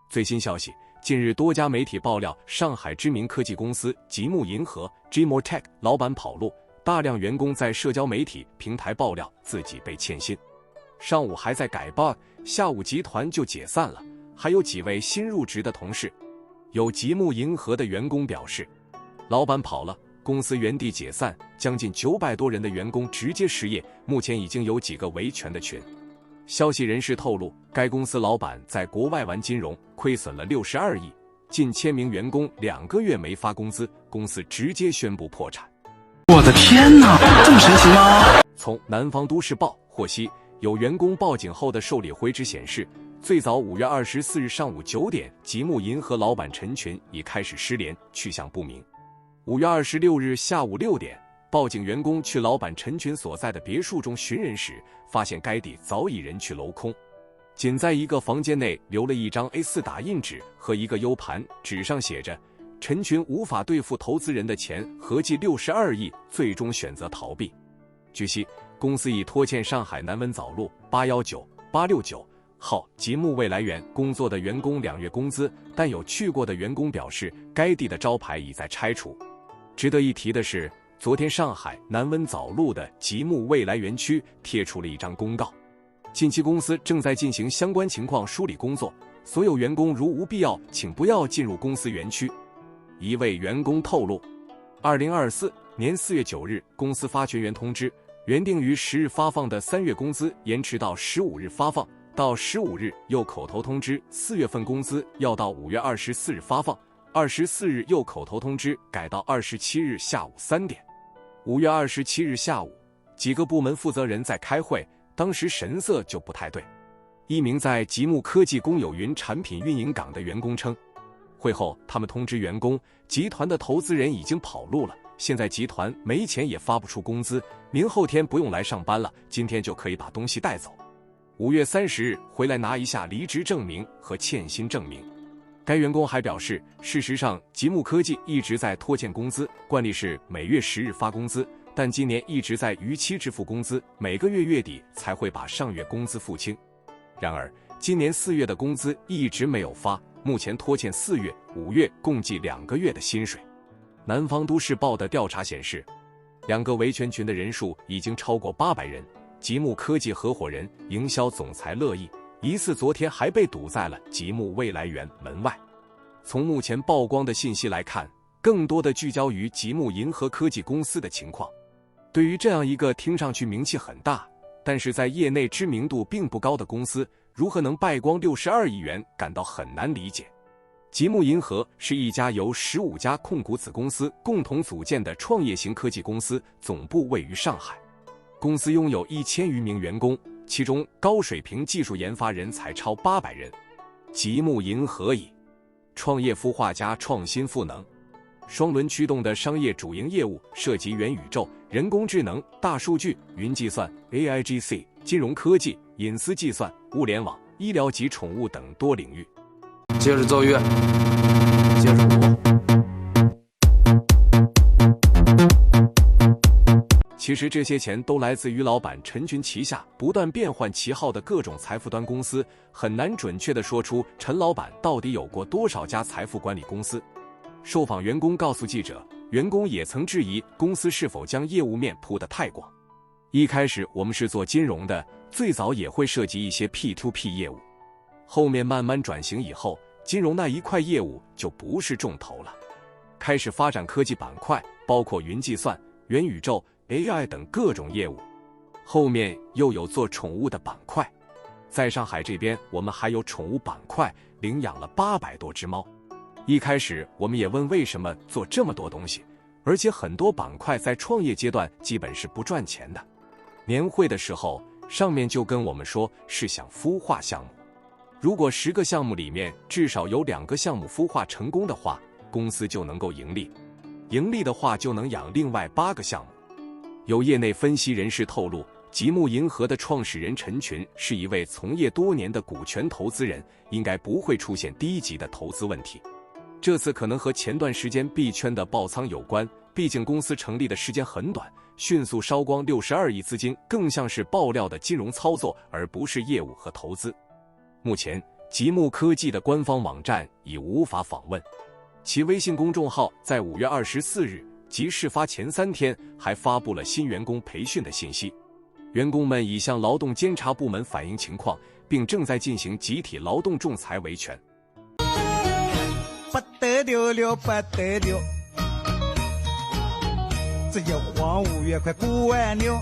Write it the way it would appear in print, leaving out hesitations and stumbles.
最新消息，近日多家媒体爆料，上海知名科技公司吉木银河 Gmore-Tech 老板跑路，大量员工在社交媒体平台爆料自己被欠薪。上午还在改 bug， 下午集团就解散了，还有几位新入职的同事。有吉木银河的员工表示，老板跑了，公司原地解散，将近900多人的员工直接失业，目前已经有几个维权的群。消息人士透露，该公司老板在国外玩金融，亏损了62亿，近1000名员工2个月没发工资，公司直接宣布破产。我的天哪，这么神奇吗？从南方都市报获悉，有员工报警后的受理回执显示，最早5月24日上午9点，吉木银河老板陈群已开始失联，去向不明。5月26日下午6点，报警员工去老板陈群所在的别墅中寻人时，发现该地早已人去楼空，仅在一个房间内留了一张 A4 打印纸和一个 U 盘，纸上写着陈群无法兑付投资人的钱合计62亿，最终选择逃避。据悉，公司已拖欠上海南温早路819、869号吉木未来园工作的员工2月工资，但有去过的员工表示，该地的招牌已在拆除。值得一提的是，昨天上海南温早路的吉木未来园区贴出了一张公告，近期公司正在进行相关情况梳理工作，所有员工如无必要，请不要进入公司园区。一位员工透露，2024年4月9日，公司发全员通知，原定于10日发放的3月工资延迟到15日发放，到15日又口头通知4月份工资要到5月24日发放，24日又口头通知改到27日下午3点。5月27日下午，几个部门负责人在开会，当时神色就不太对。一名在吉木科技公有云产品运营岗的员工称，会后他们通知员工，集团的投资人已经跑路了，现在集团没钱也发不出工资，明后天不用来上班了，今天就可以把东西带走。5月30日回来拿一下离职证明和欠薪证明。该员工还表示，事实上吉木科技一直在拖欠工资，惯例是每月10日发工资，但今年一直在逾期支付工资，每个月月底才会把上月工资付清。然而今年4月的工资一直没有发，目前拖欠4月、5月共计2个月的薪水。南方都市报的调查显示，2个维权群的人数已经超过800人。吉木科技合伙人、营销总裁乐意疑似昨天还被堵在了吉木未来园门外。从目前曝光的信息来看，更多的聚焦于吉木银河科技公司的情况。对于这样一个听上去名气很大，但是在业内知名度并不高的公司，如何能败光62亿元，感到很难理解。吉木银河是一家由15家控股子公司共同组建的创业型科技公司，总部位于上海。公司拥有1000余名员工，其中高水平技术研发人才超800人。吉木银河以创业孵化加创新赋能双轮驱动的商业主营业务，涉及元宇宙、人工智能、大数据、云计算、AIGC、金融科技、隐私计算、物联网、医疗及宠物等多领域。接着奏乐，接着舞。其实这些钱都来自于老板陈群旗下不断变换旗号的各种财富端公司，很难准确地说出陈老板到底有过多少家财富管理公司。受访员工告诉记者，员工也曾质疑公司是否将业务面铺得太广。一开始我们是做金融的，最早也会涉及一些 P2P 业务，后面慢慢转型以后，金融那一块业务就不是重头了，开始发展科技板块，包括云计算、元宇宙、AI 等各种业务，后面又有做宠物的板块。在上海这边，我们还有宠物板块，领养了800多只猫。一开始我们也问为什么做这么多东西，而且很多板块在创业阶段基本是不赚钱的。年会的时候，上面就跟我们说是想孵化项目，如果10个项目里面至少有2个项目孵化成功的话，公司就能够盈利，盈利的话就能养另外8个项目。有业内分析人士透露，吉木银河的创始人陈群是一位从业多年的股权投资人，应该不会出现低级的投资问题。这次可能和前段时间币圈的爆仓有关，毕竟公司成立的时间很短，迅速烧光62亿资金，更像是爆料的金融操作，而不是业务和投资。目前极目科技的官方网站已无法访问，其微信公众号在5月24日，即事发前3天，还发布了新员工培训的信息。员工们已向劳动监察部门反映情况，并正在进行集体劳动仲裁维权。不得了了，不得了！这一晃5月快过完了。